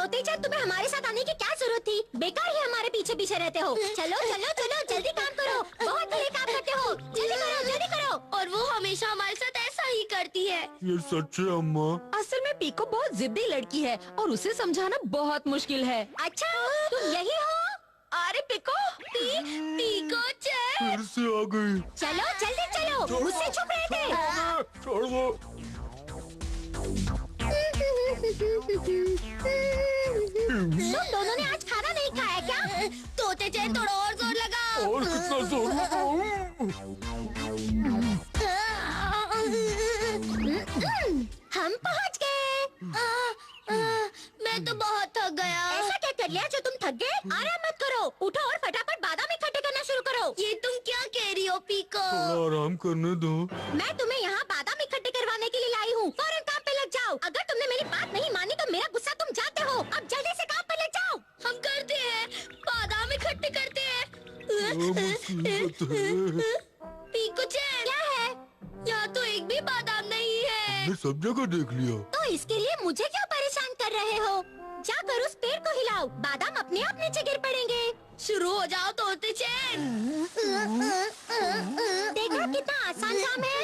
तोतेचंद, तुम्हें हमारे साथ आने की क्या जरूरत थी? बेकार ही हमारे पीछे पीछे रहते हो। चलो चलो चलो, जल्दी काम करो, बहुत जल्दी काम करते हो। जल्दी करो, जल्दी करो। और वो हमेशा हमारे साथ ऐसा ही करती है। ये सच है अम्मा। असल में पीको बहुत जिद्दी लड़की है और उसे समझाना बहुत मुश्किल है। अच्छा, तुम यही हो? अरे पिको, पीको चैन। फिर से आ गई। चलो जल्दी चलो, मुझसे छुप रहे थे। छोड़ दो। तुम दोनों ने आज खाना नहीं खाया क्या? तोते चैन, थोड़ा और जोर लगाओ। और कितना जोर लगाऊं? हम पहुंच गए। मैं तो बहुत थक गया। ऐसा क्या कर लिया जो तुम थक गए? आराम मत करो, उठो और फटाफट बादाम इकट्ठे करना शुरू करो। ये तुम क्या कह रही हो पीको? थोड़ा आराम करने दो। मैं तुम्हें यहाँ बादाम इकट्ठे करवाने के लिए लाई हूँ। फौरन काम पे लग जाओ। अगर तुमने मेरी बात नहीं मानी तो मेरा गुस्सा तुम जानते हो। अब जल्दी से काम पे लग जाओ। हम करते हैं, बादाम इकट्ठे करते हैं। मुसीबत है। पीको चैन, क्या है? यहाँ तो एक भी बादाम नहीं है। मैं सब जगह देख लिया। तो इसके लिए मुझे क्यों परेशान कर रहे हो? जाकर उस पेड़ को हिलाओ, बादाम अपने आप नीचे गिर पड़ेंगे। शुरू हो जाओ तोते चैन। देखो कितना आसान काम है।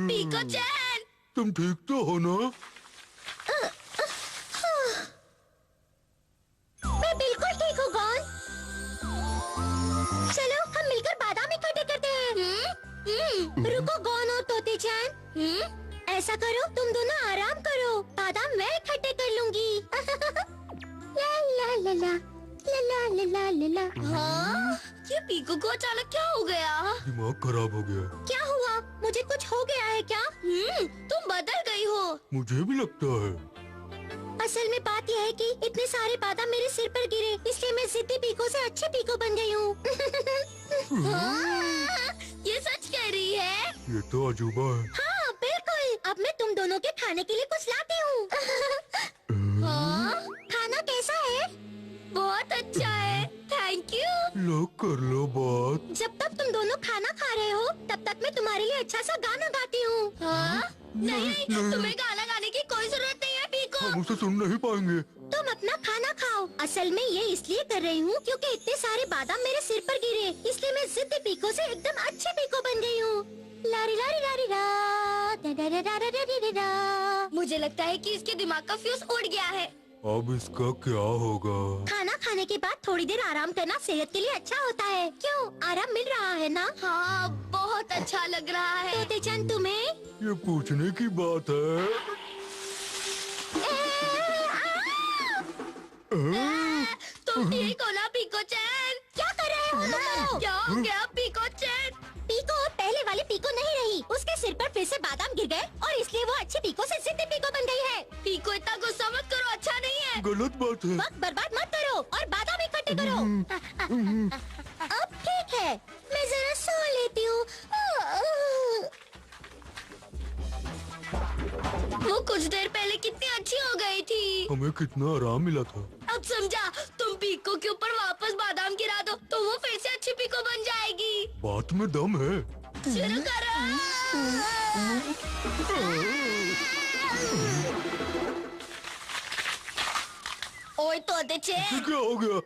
पीको चैन, तुम ठीक तो हो ना? मैं बिल्कुल ठीक हूँ गॉन। चलो हम मिलकर बादाम इकट्ठे करते हैं। रुको गॉन और तोते चैन, ऐसा करो, तुम दोनों आराम करो, बादाम मैं इकट्ठे कर लूंगी। ला ला ला ला ला ला ला ला ला। हाँ, ये पीको को अचानक क्या हो गया? दिमाग खराब हो गया। क्या हुआ? मुझे कुछ हो गया है क्या? तुम बदल गई हो। मुझे भी लगता है। असल में बात यह है कि इतने सारे बादाम मेरे सिर पर गिरे, इसलिए मैं जिद्दी पीको से अच्छे पीको बन गई हूँ। ये सच कह रही है? ये तो अजूबा है। हाँ बिल्कुल। अब मैं तुम दोनों के खाने के लिए कुछ लाती हूँ। खाना कैसा है? बहुत अच्छा है, थैंक यू। लो कर लो बात। जब तक तुम दोनों खाना खा रहे हो तब तक मैं तुम्हारे लिए अच्छा सा गाना गाती हूँ। नहीं, तुम्हें गाना गाने की कोई जरूरत नहीं है पीको। हम उसे सुन नहीं पाएंगे। तुम अपना खाना खाओ। असल में ये इसलिए कर रही हूँ क्योंकि इतने सारे बादाम मेरे सिर पर गिरे, इसलिए मैं जिद्दी पीको से एकदम अच्छे पीको बन गई हूँ। लारी लारी लारी रा, दा दा दा दा दा दा दा दा। मुझे लगता है कि इसके दिमाग का फ्यूज उड़ गया है। अब इसका क्या होगा? खाना खाने के बाद थोड़ी देर आराम करना सेहत के लिए अच्छा होता है। क्यों, आराम मिल रहा है ना? हाँ, बहुत अच्छा लग रहा है। तोते चंद तुम्हें? ये पूछने की बात है। तुम ठीक हो ना पीको चैन? क्या कर रहे हो तुम दोनों? क्या हो गया पीको चैन? पीको पहले वाली पीको नहीं रही। उसके सिर पर फिर से बादाम गिर गए और इसलिए वो अच्छी पीको से जिद्दी पीको बन गई है। पीको इतना गुस्सा मत करो, अच्छा नहीं है। गलत बात है। वक्त बर्बाद मत करो और बादाम इकट्ठे करो। अब ठीक है, मैं जरा सो लेती हूँ। वो कुछ देर पहले कितनी अच्छी हो गई थी। हमें कितना आराम मिला था। अब समझा, तुम पीको के ऊपर वापस बादाम गिरा दो तो वो फिर से अच्छी पीको बन जाएगी। बात में दम है। शुरू करो। ओए तोते ये चैन, क्या हो गया?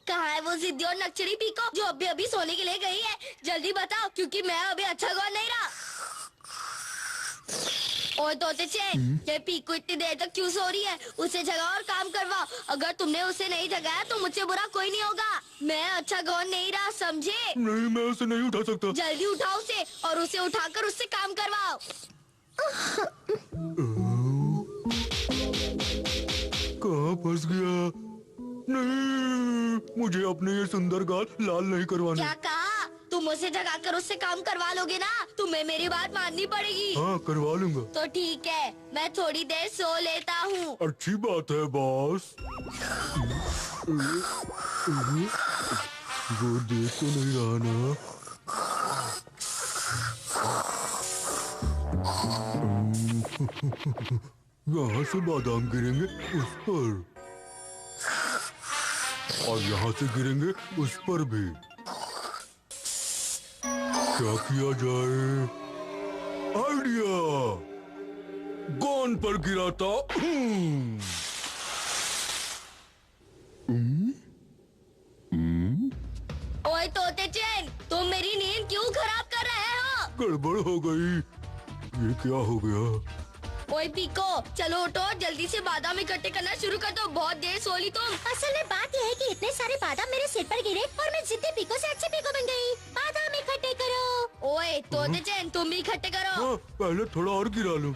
कहाँ है वो जिद्दी और नक्चरी पीको जो अभी अभी सोने के लिए गई है? जल्दी बताओ क्योंकि मैं अभी अच्छा गौर नहीं रहा। ओए तोते चैन, ये पीको इतनी देर तक क्यों सो रही है? उसे जगाओ और काम करवाओ। अगर तुमने उसे नहीं जगाया तो मुझसे बुरा कोई नहीं होगा। मैं अच्छा गौर नहीं रहा, समझे? नहीं, मैं उसे नहीं उठा सकता। जल्दी उठाओ उसे और उसे उठाकर उससे काम करवाओ। कहाँ फंस गया? नहीं, मुझे अपने ये सुंदर गाल लाल नहीं करवाने। क्या कहा? तुम उसे जगाकर उससे काम करवा लोगे ना? तुम्हें मेरी बात माननी पड़ेगी। हाँ, करवा लूंगा। तो ठीक है, मैं थोड़ी देर सो लेता हूँ। अच्छी बात है बॉस। वो देख तो नहीं रहा ना? यहाँ से बादाम गिरेंगे उस पर और यहाँ से गिरेंगे उस पर भी। क्या किया जाए? आइडिया! गोंद पर गिरा था। ओए तोते चैन, तुम मेरी नींद क्यों खराब कर रहे हो? गड़बड़ हो गई। ये क्या हो गया? ओए पीको, चलो उठो, जल्दी से बादाम इकट्ठे करना शुरू कर दो। बहुत देर सो ली तुम। असल में बात यह है कि इतने सारे बादाम मेरे सिर पर गिरे और मैं जिद्दी पीको से अच्छी पीको बन गई। बादाम इकट्ठे करो। ओए तोते चैन, तुम भी इकट्ठे करो। हाँ, पहले थोड़ा और गिरा लो।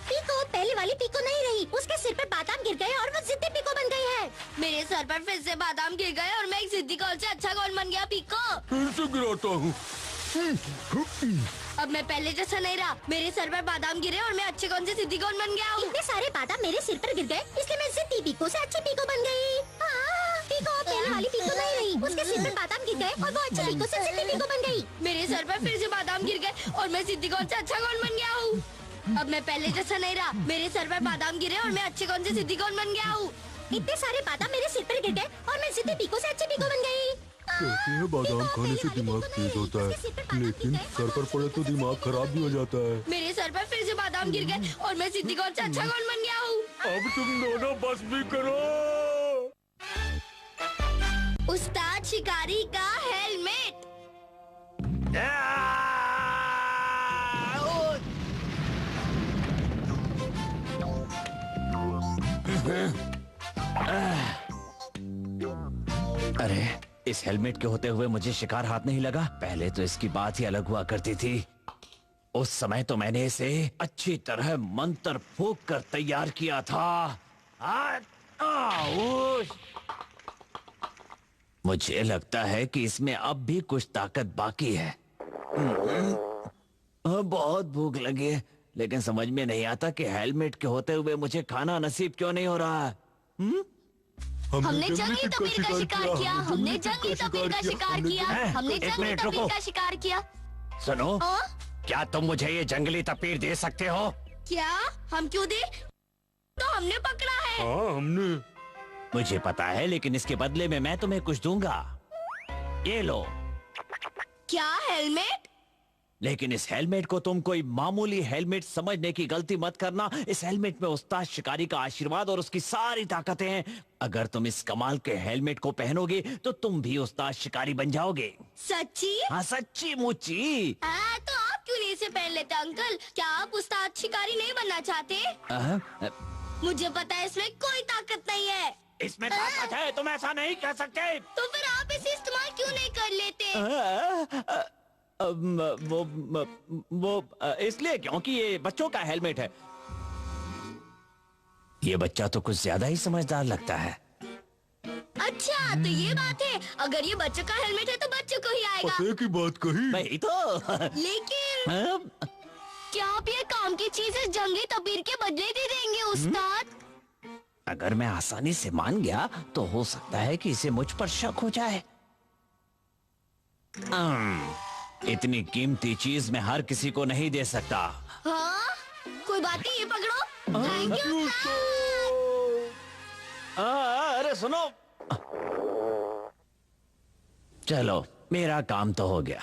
पीको पहले वाली पीको नहीं रही, उसके सिर पर बादाम गिर गए और वो जिद्दी पीको बन गई है। मेरे सर पर फिर से बादाम गिर गए और मैं एक जिद्दी कौन से अच्छा कौन बन गया पीको। फिर से गिराता हूँ। अब मैं पहले जैसा नहीं रहा। मेरे सर पर बादाम गिरे और मैं अच्छे कौन से जिद्दी कौन बन गया हूँ। इतने सारे बादाम मेरे सिर पर गिर गए, इसलिए मैं जिद्दी पीको से अच्छी पीको बन गई। पीको पहले वाली पीको नहीं रही, उसके सिर पर बादाम गिर गए और वो अच्छी पीको से जिद्दी पीको बन गई। मेरे सर पर फिर से बादाम गिर गए और मैं जिद्दी कौन से अच्छा कौन बन गया हूँ। अब मैं पहले जैसा नहीं रहा। मेरे सर पर बादाम गिरे और मैं अच्छे कौन से जिद्दी कौन बन गया हूँ। इतने सारे बादाम मेरे सिर पर गिर गए और मैं जिद्दी पीको से अच्छी पीको बन गई। कहते हैं बादाम खाने से दिमाग तेज होता है, लेकिन सर पर पड़े तो दिमाग खराब भी हो जाता है। मेरे सर पर फिर से बादाम गिर गए और मैं जिद्दी कौन से अच्छा कौन बन गया हूँ। अब तुम दोनों बस भी करो। उस्ताद शिकारी का हेलमेट। अरे इस हेलमेट के होते हुए मुझे शिकार हाथ नहीं लगा। पहले तो इसकी बात ही अलग हुआ करती थी। उस समय तो मैंने इसे अच्छी तरह मंत्र फूंक कर तैयार किया था। मुझे लगता है कि इसमें अब भी कुछ ताकत बाकी है। बहुत भूख लगी है, लेकिन समझ में नहीं आता कि हेलमेट के होते हुए मुझे खाना नसीब क्यों नहीं हो रहा है। हमने जंगली तबीर का शिकार किया। हमने जंगली तबीर का शिकार किया। हमने एक जंगली मिनट तबीर रुको। का शिकार किया। सुनो, हाँ? क्या तुम मुझे ये जंगली तपीर दे सकते हो? क्या हम क्यों दे? तो हमने पकड़ा है। हाँ हमने। मुझे पता है, लेकिन इसके बदले में मैं तुम्हें कुछ दूंगा। ये लो। क्या हेलमेट? लेकिन इस हेलमेट को तुम कोई मामूली हेलमेट समझने की गलती मत करना। इस हेलमेट में उस्ताद शिकारी का आशीर्वाद और उसकी सारी ताकतें हैं। अगर तुम इस कमाल के हेलमेट को पहनोगे तो तुम भी उस्ताद शिकारी बन जाओगे। सच्ची? हाँ सच्ची मुच्ची। तो आप क्यों नहीं इसे पहन लेते अंकल? क्या आप उस्ताद शिकारी नहीं बनना चाहते? मुझे पता है इसमें कोई ताकत नहीं है। इसमें ताकत है, तुम ऐसा नहीं कह सकते। तो फिर आप इसे इस्तेमाल क्यों नहीं कर लेते? वो इसलिए क्योंकि ये बच्चों का हेलमेट है। ये बच्चा तो कुछ ज्यादा ही समझदार लगता है। अच्छा तो ये बात है। अगर ये बच्चों का हेलमेट है तो बच्चों को ही आएगा। पते की बात कही। नहीं तो। लेकिन क्या आप ये काम की चीजें जंगली तबीर के बदले दे देंगे उस्ताद? अगर मैं आसानी से मान गया तो हो सकता है कि इसे मुझ पर शक हो जाए। इतनी कीमती चीज मैं हर किसी को नहीं दे सकता। हाँ? कोई बात नहीं, ये पकड़ो। Thank you. अरे सुनो, चलो मेरा काम तो हो गया।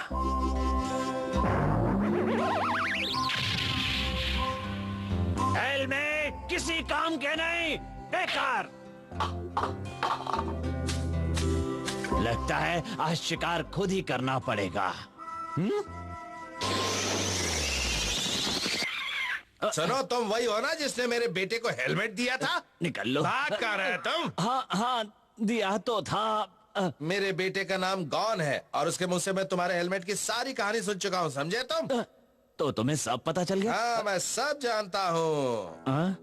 हेलमेट किसी काम के नहीं, बेकार। लगता है आज शिकार खुद ही करना पड़ेगा। सुनो, तुम वही हो ना जिसने मेरे बेटे को हेलमेट दिया था? निकल लो। बात कर रहे तुम? हाँ हाँ दिया तो था। मेरे बेटे का नाम गॉन है और उसके मुंह से मैं तुम्हारे हेलमेट की सारी कहानी सुन चुका हूँ, समझे तुम? तो तुम्हें सब पता चल गया? हाँ मैं सब जानता हूँ।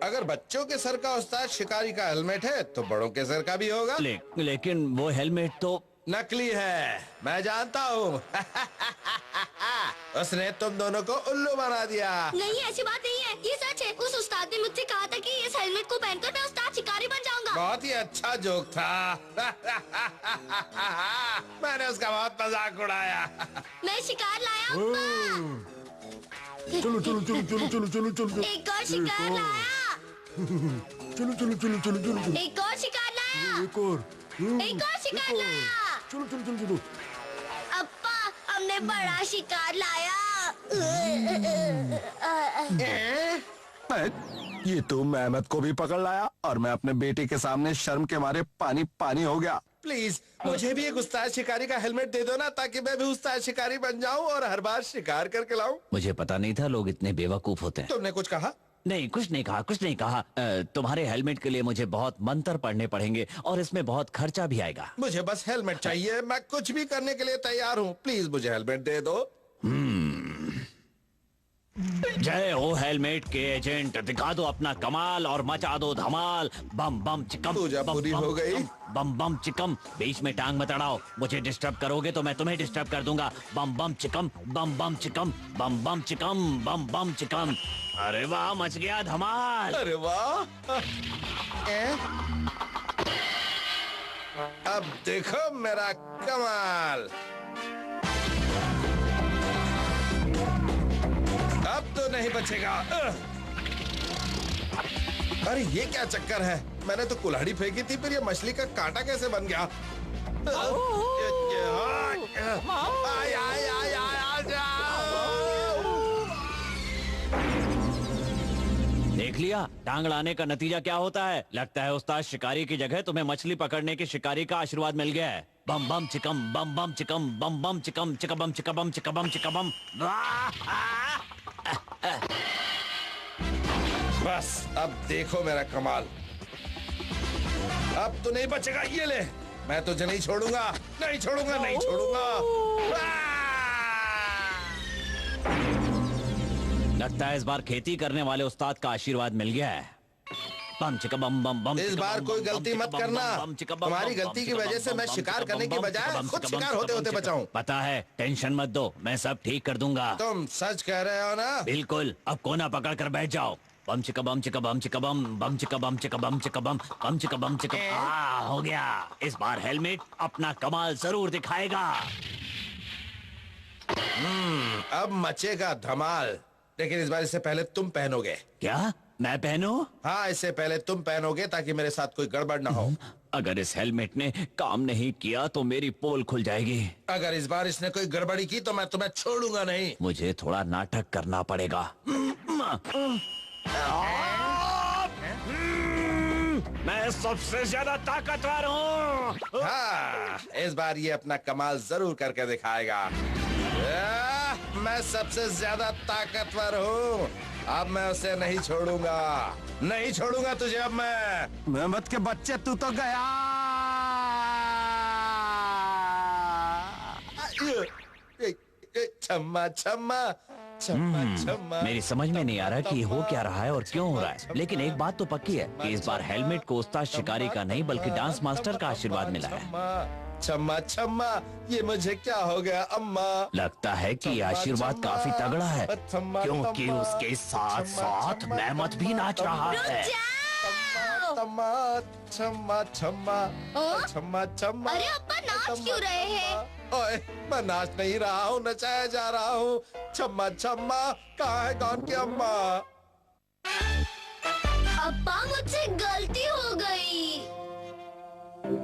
अगर बच्चों के सर का उस्ताद शिकारी का हेलमेट है तो बड़ों के सर का भी होगा। लेकिन वो हेलमेट तो नकली है, मैं जानता हूँ। उसने तुम दोनों को उल्लू बना दिया। नहीं ऐसी बात नहीं है, ये सच है। उस उस्ताद ने मुझसे कहा था कि इस हेलमेट को पहनकर मैं उस्ताद शिकारी बन जाऊंगा। बहुत ही अच्छा जोक था। मैंने उसका बहुत मजाक उड़ाया। मैं शिकार लाया अब्बा। चलो चलो चलो चलो चलो चलो चलो। एक और शिकार लाया। चलो चलो चलो चलो चलो। एक और शिकार लाया। एक और शिकार लाया। चलो चलो चलो चलो। अब्बा हमने बड़ा शिकार लाया। ये तू मेहमत को भी पकड़ लाया और मैं अपने बेटे के सामने शर्म के मारे पानी पानी हो गया। प्लीज मुझे भी एक उस्ताद शिकारी का हेलमेट दे दो ना, ताकि मैं भी उस्ताद शिकारी बन जाऊं और हर बार शिकार करके लाऊं। मुझे पता नहीं था लोग इतने बेवकूफ होते हैं। तुमने कुछ कहा? नहीं, कुछ नहीं कहा, कुछ नहीं कहा। तुम्हारे हेलमेट के लिए मुझे बहुत मंत्र पढ़ने पड़ेंगे और इसमें बहुत खर्चा भी आएगा। मुझे बस हेलमेट चाहिए, मैं कुछ भी करने के लिए तैयार हूँ। प्लीज मुझे हेलमेट दे दो। जय हो हेलमेट के एजेंट, दिखा दो अपना कमाल और मचा दो धमाल। बम बम चिकम, पूजा पूरी हो गई। बम बम चिकम। बीच में टांग मत अड़ाओ, मुझे डिस्टर्ब करोगे तो मैं तुम्हें डिस्टर्ब कर दूंगा। बम बम चिकम, बम बम चिकम, बम बम चिकम, बम बम चिकम। अरे वाह, मच गया धमाल। अरे वाह। अब देखो मेरा कमाल। अब तो नहीं बचेगा। अरे ये क्या चक्कर है? मैंने तो कुल्हाड़ी फेंकी थी, फिर ये मछली का कांटा कैसे बन गया? आय, आय, आय, आय, देख लिया टांग अड़ाने का नतीजा क्या होता है। लगता है उस्ताद शिकारी की जगह तुम्हें मछली पकड़ने के शिकारी का आशीर्वाद मिल गया है। बम बम चिकम, बम बम चिकम, बम बम चिकम, चिकबम चिकबम चिकबम चिकबम। बस अब देखो मेरा कमाल। अब तो नहीं बचेगा। ये ले, मैं तुझे नहीं छोड़ूंगा, नहीं छोड़ूंगा, नहीं छोड़ूंगा। लगता है इस बार खेती करने वाले उस्ताद का आशीर्वाद मिल गया है। बम चिका बम बम बम। इस बार कोई गलती मत करना। तुम्हारी गलती की वजह से मैं शिकार करने की बजाय खुद शिकार होते होते बचाऊं। पता है, टेंशन मत दो, मैं सब ठीक कर दूंगा। तुम सच कह रहे हो ना? बिल्कुल। अब कोना पकड़ कर बैठ जाओ। बम चिका बम चिका बम चिका बम, बम चिका बम चिका बम चिका बम, बम चिका बम चिका। हो गया। इस बार हेलमेट अपना कमाल जरूर दिखाएगा। अब मचेगा धमाल, लेकिन इस बार इससे पहले तुम पहनोगे। क्या मैं पहनूं? हाँ, इससे पहले तुम पहनोगे ताकि मेरे साथ कोई गड़बड़ ना हो। अगर इस हेलमेट ने काम नहीं किया तो मेरी पोल खुल जाएगी। अगर इस बार इसने कोई गड़बड़ी की तो मैं तुम्हें छोड़ूंगा नहीं। मुझे थोड़ा नाटक करना पड़ेगा। मैं सबसे ज्यादा ताकतवर हूँ। हाँ, इस बार ये अपना कमाल जरूर करके दिखाएगा। मैं सबसे ज्यादा ताकतवर हूँ। अब मैं उसे नहीं छोड़ूंगा, नहीं छोड़ूंगा तुझे अब मैं। मेहमत के बच्चे, तू तो गया। छम्मा छम्मा छम्मा छम्मा। मेरी समझ में नहीं आ रहा कि हो क्या रहा है और क्यों हो रहा है, लेकिन एक बात तो पक्की है कि इस बार हेलमेट को उस्ताद शिकारी का नहीं बल्कि डांस मास्टर का आशीर्वाद मिला है। छम्मा छम्मा, ये मुझे क्या हो गया अम्मा? लगता है कि ये आशीर्वाद काफी तगड़ा है, क्योंकि उसके साथ साथ मेहमत भी नाच रहा है। छम्मा छम्मा छम्मा छम्मा छम्मा। अरे अब्बा नाच क्यों रहे हैं? ओए, मैं नाच नहीं रहा हूँ, नचाया जा रहा हूँ। छम्मा छम्मा, कहाँ है गान की अम्मा? अब्बा मुझसे गलती हो गई।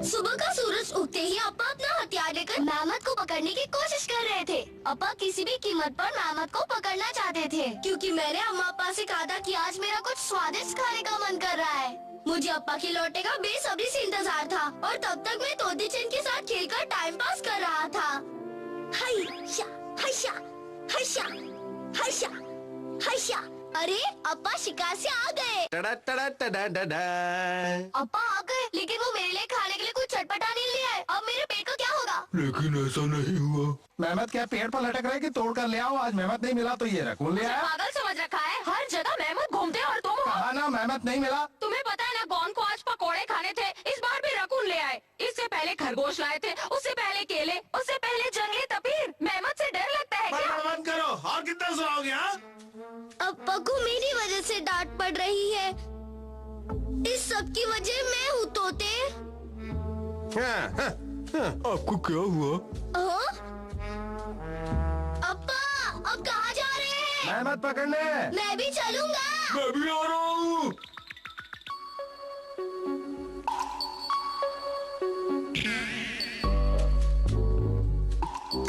सुबह का सूरज उगते ही अब्बा अपना हथियार लेकर मेहमत को पकड़ने की कोशिश कर रहे थे। अब्बा किसी भी कीमत पर मेहमत को पकड़ना चाहते थे, क्योंकि मैंने अम्मा अब्बा से कहा था कि आज मेरा कुछ स्वादिष्ट खाने का मन कर रहा है। मुझे अब्बा के लौटे का बेसब्री से इंतजार था और तब तक मैं तोते चैन के साथ खेलकर टाइम पास कर रहा था। हाइशा हाइशा हाइशा हाइशा हाइशा। अरे अब्बा शिकार से आ गए। टड़ा टड़ा टड़ा टड़ा। अब्बा आ गए, लेकिन वो मेरे लिए खाने के लिए कुछ चटपटा नहीं ले आए। अब मेरे पेट का क्या होगा? लेकिन ऐसा नहीं हुआ। मेहमत क्या पेड़ पर लटक रहे कि तोड़ कर ले आओ? आज मेहमत नहीं मिला तो ये रकून ले आया। पागल समझ रखा है, हर जगह मेहमत घूमते हैं और तुम हो। कहा ना मेहमत नहीं मिला। तुम्हें पता है ना, गौन को आज पकोड़े खाने थे, इस बार भी रकून ले आए। इससे पहले खरगोश लाए थे, उससे पहले केले, उससे पहले जंगली तपीर। मेहमत से डर लगता है क्या? बंद करो, और कितना सुनाओगे? अब्बा को मेरी वजह से डांट पड़ रही है। इस सब की वजह मैं हूँ तोते। आपको क्या हुआ? अब्बा अब कहाँ जा रहे हैं? मेहमत पकड़ने। मैं भी चलूंगा। मैं भी आ रहा हूँ।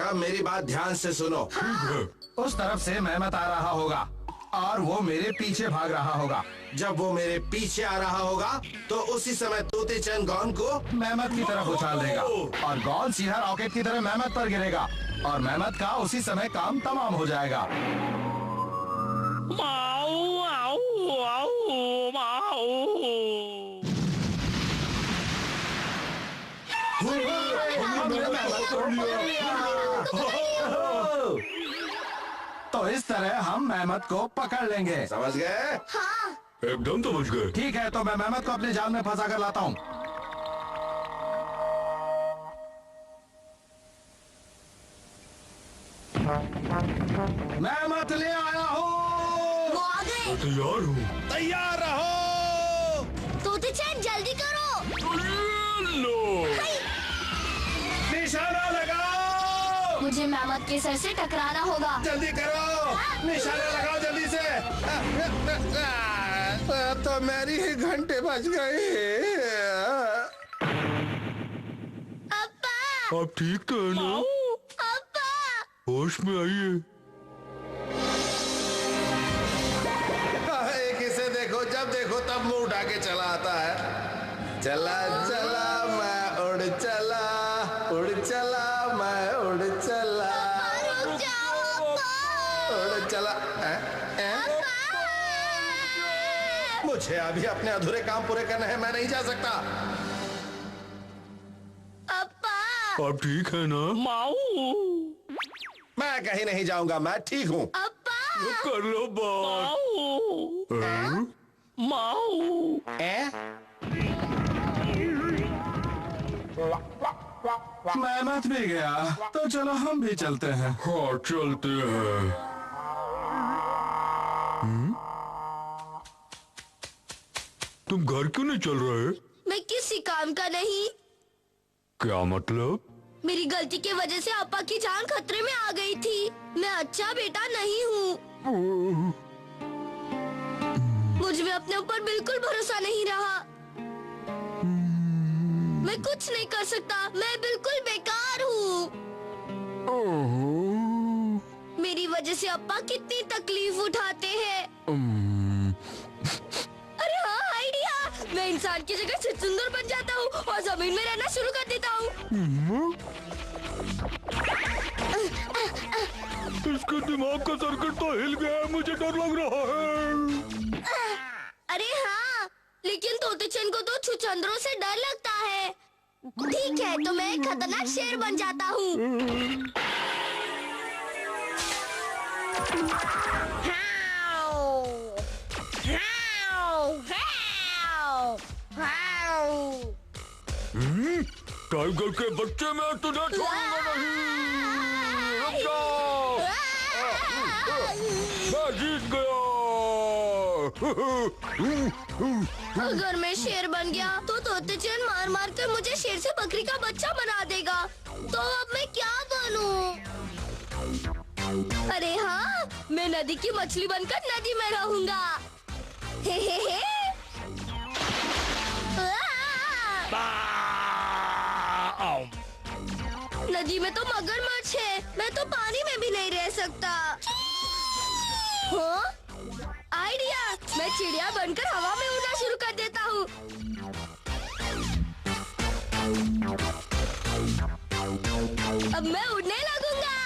अब मेरी बात ध्यान से सुनो। ठीक है। उस तरफ से मेहमत आ रहा होगा और वो मेरे पीछे भाग रहा होगा। जब वो मेरे पीछे आ रहा होगा तो उसी समय तोते चंद गॉन को मेहमत की तरफ उछाल देगा और गॉन सीधा रॉकेट की तरह मेहमत पर गिरेगा और मेहमत का उसी समय काम तमाम हो जाएगा। माऊ, आऊ, आऊ, माऊ। तो इस तरह हम मेहमत को पकड़ लेंगे। समझ गए? हाँ। एकदम समझ गए। ठीक है, तो मैं मेहमत को अपने जाल में फंसा कर लाता हूँ। मेहमत ले आया हूँ। वो आ गए। तैयार हूँ। तैयार रहो। तोते चैन जल्दी करो। लो। निशाना लगाओ। मुझे मेहमत के सर से टकराना होगा। जल्दी करो, निशाना लगाओ जल्दी से। तो मेरी ही घंटे बज गई। अब्बा, आप ठीक तो है ना? अब्बा। होश में आइए। किसे देखो, जब देखो तब मुंह उठा के चला आता है। चला चला मैं उड़ चला, उड़ चला मैं उड़ चला, रुक जाओ अब्बा। उड़ चला। मुझे अभी अपने अधूरे काम पूरे करने हैं, मैं नहीं जा सकता। अब्बा, आप ठीक है ना? माऊ, मैं कहीं नहीं जाऊंगा, मैं ठीक हूँ। अब्बा। कर लो बात। माऊ, माऊ। मेहमत भी गया, तो चलो हम भी चलते हैं। हाँ चलते हैं। तुम घर क्यों नहीं चल रहे? मैं किसी काम का नहीं। क्या मतलब? मेरी गलती की वजह से अब्बा की जान खतरे में आ गई थी। मैं अच्छा बेटा नहीं हूँ। मुझ में अपने ऊपर बिल्कुल भरोसा नहीं रहा। मैं कुछ नहीं कर सकता, मैं बिल्कुल बेकार हूँ। मेरी वजह से अब्बा कितनी तकलीफ उठाते हैं। अरे हाँ, आइडिया। मैं इंसान की जगह से सुंदर बन जाता हूँ और जमीन में रहना शुरू कर देता हूँ। इसके दिमाग का सर्किट तो हिल गया है, मुझे डर लग रहा है। अरे हाँ, लेकिन तोते चंद को तो छुछंदरों से डर लगता है। ठीक है, तो मैं एक खतरनाक शेर बन जाता हूँ। टाइगर के बच्चे में तुझे छोड़ूंगा नहीं। रुक जाओ। मैं जीत गया। अगर मैं शेर बन गया तो तोते चंद मार मार कर मुझे शेर से बकरी का बच्चा बना देगा। तो अब मैं क्या बनूं? अरे हाँ, मैं नदी की मछली बनकर नदी में रहूंगा। हे हे हे। नदी में तो मगरमच्छ है, मैं तो पानी में भी नहीं रह सकता। हाँ? आइडिया, मैं चिड़िया बनकर हवा में उड़ना शुरू कर देता हूँ। अब मैं उड़ने लगूंगा।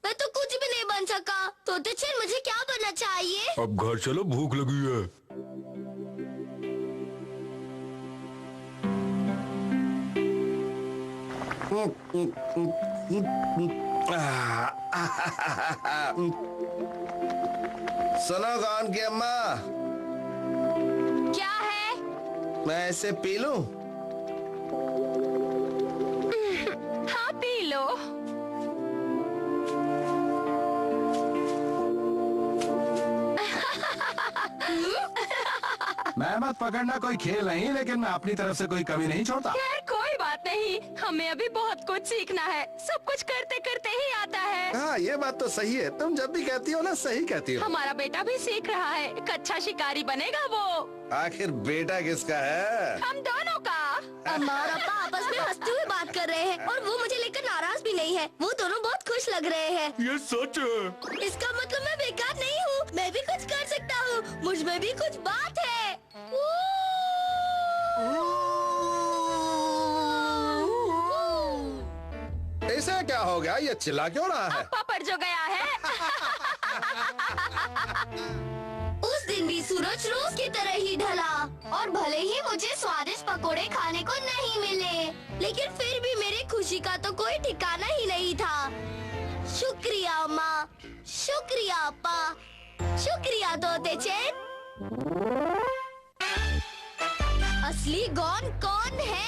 मैं तो कुछ भी नहीं बन सका। तोते चंद, मुझे क्या बनना चाहिए? अब घर चलो, भूख लगी है। सुनो गॉन की अम्मा, क्या है? मैं इसे पी लूं? हाँ, पी लो। मेहमत पकड़ना कोई खेल नहीं, लेकिन मैं अपनी तरफ से कोई कमी नहीं छोड़ता। खैर कोई बात नहीं, हमें अभी बहुत कुछ सीखना है। सब कुछ करते करते ही आता है। हाँ, ये बात तो सही है। तुम जब भी कहती हो ना, सही कहती हो। हमारा बेटा भी सीख रहा है। एक अच्छा शिकारी बनेगा वो। आखिर बेटा किसका है? हम दोनों का। अम्मा और अप्पा आपस में हंसते हुए बात कर रहे हैं और वो मुझे लेकर नाराज भी नहीं है। वो दोनों बहुत खुश लग रहे हैं। ये सच है। इसका मतलब मैं बेकार नहीं हूँ, मैं भी कुछ कर सकता हूँ, मुझ में भी कुछ बात है। इसे क्या हो गया? ये चिल्ला क्यों रहा है? अप्पा पर जो गया है। उस दिन भी सूरज रोज की तरह ही ढला और भले ही मुझे स्वादिष्ट पकोड़े खाने को नहीं मिले, लेकिन फिर भी मेरी खुशी का तो कोई ठिकाना ही नहीं था। शुक्रिया माँ, शुक्रिया अप्पा, शुक्रिया तोते चैन। असली गॉन कौन है?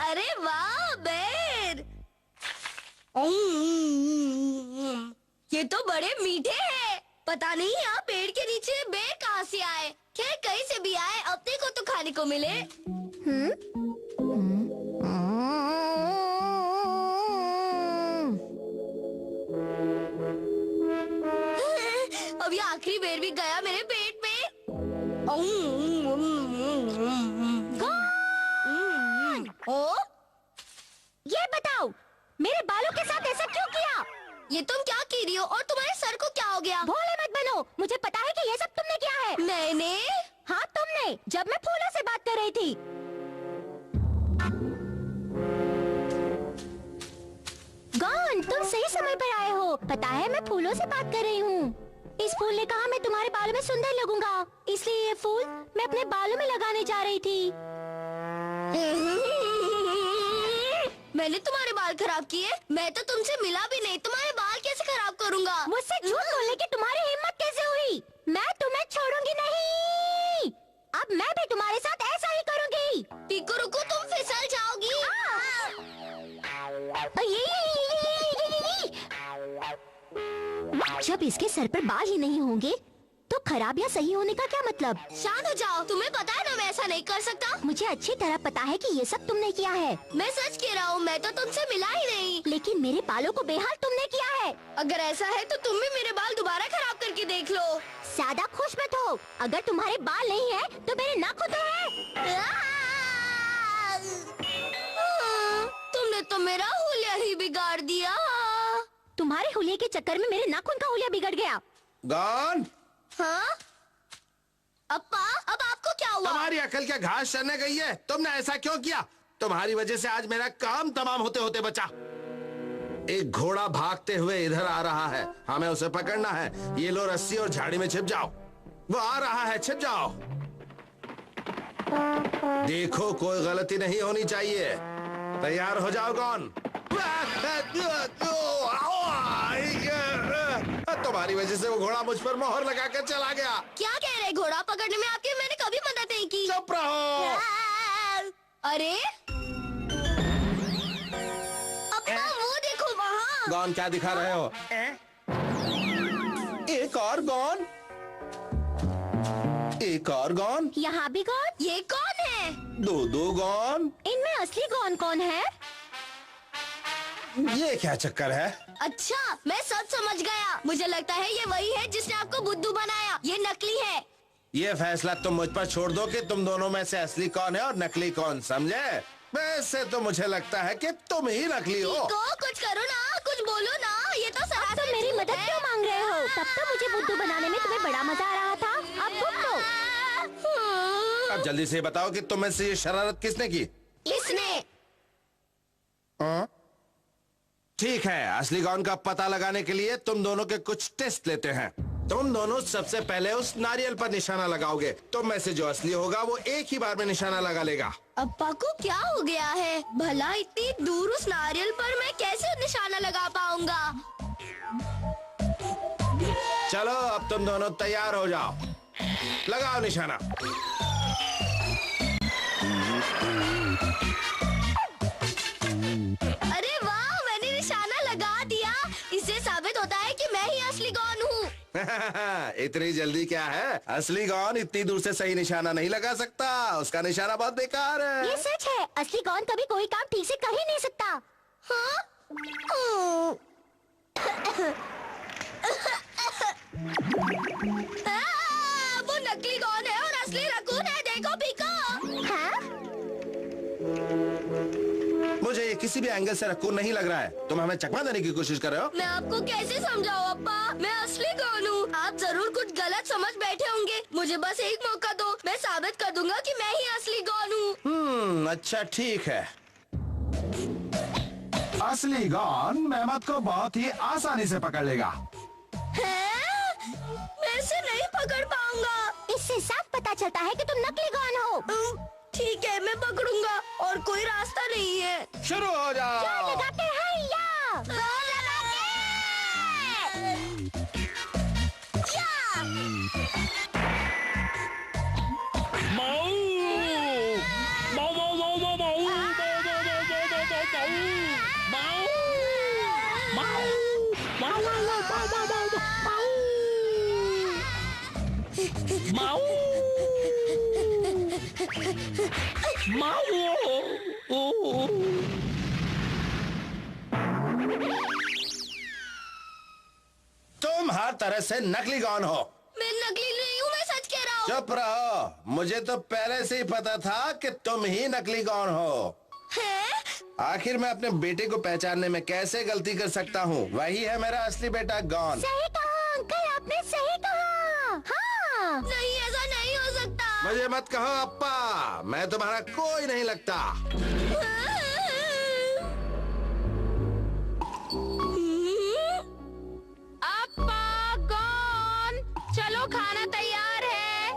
अरे वाह बेर, ये तो बड़े मीठे हैं। पता नहीं यहाँ पेड़ के नीचे बेर कहाँ से आए। खैर कहीं से भी आए, अपने को तो खाने को मिले। अब ये आखिरी बेर भी गया मेरे पेट में। ओ, ये बताओ, मेरे बालों के साथ ऐसा क्यों किया? ये तुम क्या की रही हो और तुम्हारे सर को क्या हो गया? भोले मत बनो, मुझे पता है कि ये सब तुमने किया है। मैंने? हाँ तुमने, जब मैं फूलों से बात कर रही थी। गॉन, तुम सही समय पर आए हो। पता है मैं फूलों से बात कर रही हूँ। इस फूल ने कहा मैं तुम्हारे बालों में सुंदर लगूंगा, इसलिए ये फूल मैं अपने बालों में लगाने जा रही थी। मैंने तुम्हारे बाल खराब किए? मैं तो तुमसे मिला भी नहीं, तुम्हारे बाल कैसे खराब करूंगा? मुझसे झूठ बोलने की तुम्हारी हिम्मत कैसे हुई? मैं तुम्हें छोड़ूंगी नहीं। अब मैं भी तुम्हारे साथ ऐसा ही करूंगी। पीको रुको, तुम फिसल जाओगी। जब इसके सर पर बाल ही नहीं होंगे तो खराब या सही होने का क्या मतलब? शांत हो जाओ, तुम्हें पता है ना मैं ऐसा नहीं कर सकता। मुझे अच्छी तरह पता है कि ये सब तुमने किया है। मैं सच कह रहा हूँ, मैं तो तुमसे मिला ही नहीं। लेकिन मेरे बालों को बेहाल तुमने किया है। अगर ऐसा है तो तुम भी मेरे बाल दोबारा खराब करके देख लो। ज्यादा खुश मत हो, अगर तुम्हारे बाल नहीं है तो मेरे नाखून तो है। तुमने तो मेरा हुलिया ही बिगाड़ दिया। तुम्हारे हुलिये के चक्कर में मेरे नाखून का हुलिया बिगड़ गया। गॉन, हाँ? अप्पा, अब आपको क्या हुआ? तुम्हारी अकल क्या घास चरने गई है? तुमने ऐसा क्यों किया? तुम्हारी वजह से आज मेरा काम तमाम होते होते बचा। एक घोड़ा भागते हुए इधर आ रहा है, हमें उसे पकड़ना है। ये लो रस्सी और झाड़ी में छिप जाओ। वो आ रहा है, छिप जाओ। देखो कोई गलती नहीं होनी चाहिए। तैयार हो जाओ गॉन। तुम्हारी वजह से वो घोड़ा मुझ पर मोहर लगाकर चला गया। क्या कह रहे? घोड़ा पकड़ने में आपकी मैंने कभी मदद नहीं की। चुप रहो। अरे अप्पा, वो देखो वहाँ। गॉन, क्या दिखा रहे हो? एक और गॉन, एक और गॉन, यहाँ भी गॉन? ये कौन है? दो गॉन। इनमें असली गॉन कौन है? ये क्या चक्कर है? अच्छा, मैं सब समझ गया। मुझे लगता है ये वही है जिसने आपको बुद्धू बनाया। ये नकली है। ये फैसला तुम मुझ पर छोड़ दो कि तुम दोनों में से असली कौन है और नकली कौन, समझे? वैसे तो मुझे लगता है कि तुम ही नकली हो। तो कुछ करो ना, कुछ बोलो ना। ये तो सरासर तुम मेरी झूठ मदद है। क्यों मांग रहे हो? तब तो मुझे बुद्धू बनाने में तुम्हें बड़ा मजा आ रहा था। अब तुम तो अब जल्दी से बताओ कि तुम में से ये शरारत किसने की? इसने। हाँ? ठीक है, असली गॉन का पता लगाने के लिए तुम दोनों के कुछ टेस्ट लेते हैं। तुम दोनों सबसे पहले उस नारियल पर निशाना लगाओगे। तुम में से जो असली होगा वो एक ही बार में निशाना लगा लेगा। अप्पा को क्या हो गया है? भला इतनी दूर उस नारियल पर मैं कैसे निशाना लगा पाऊंगा? चलो अब तुम दोनों तैयार हो जाओ, लगाओ निशाना। अरे वाह, मैंने निशाना लगा दिया। इससे साबित होता है कि मैं ही असली गॉन हूँ। इतनी जल्दी क्या है? असली गॉन इतनी दूर से सही निशाना नहीं लगा सकता। उसका निशाना बहुत बेकार है। ये सच है, असली गॉन कभी कोई काम ठीक से कर ही नहीं सकता। हाँ? वो नकली गॉन है और असली रकून है। देखो पीको। हाँ? मुझे ये किसी भी एंगल से रकून नहीं लग रहा है। तुम हमें चकमा देने की कोशिश कर रहे हो? मैं आपको कैसे समझाऊं अप्पा? मैं असली गॉन हूँ। आप जरूर कुछ गलत समझ बैठे होंगे। मुझे बस एक मौका दो, मैं साबित कर दूंगा कि मैं ही असली गॉन हूँ। अच्छा ठीक है। असली गॉन मेहमत को बहुत ही आसानी से पकड़ लेगा। मैं इसे नहीं पकड़ पाऊंगा। इससे साफ पता चलता है कि तुम नकली गॉन हो। ठीक है, मैं पकड़ूंगा और कोई रास्ता नहीं है। शुरू हो जाओ। जोर लगा के हैया! जोर लगा के! या! माऊ माऊ माऊ माऊ माऊ माऊ माऊ तुम हर तरह से नकली गॉन हो। मैं नकली नहीं हूँ, मैं सच कह रहा हूँ। चुप रहो। मुझे तो पहले से ही पता था कि तुम ही नकली गॉन हो। आखिर मैं अपने बेटे को पहचानने में कैसे गलती कर सकता हूँ? वही है मेरा असली बेटा गॉन। सही कहा अंकल, आपने सही कहा। हाँ। नहीं, ऐसा नहीं हो सकता। मुझे मत कहो अप्पा, मैं तुम्हारा कोई नहीं लगता। अप्पा गॉन, चलो खाना तैयार है।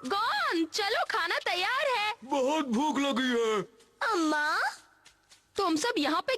गॉन, चलो खाना तैयार है। बहुत भूख लगी है। अम्मा, तुम सब यहाँ पे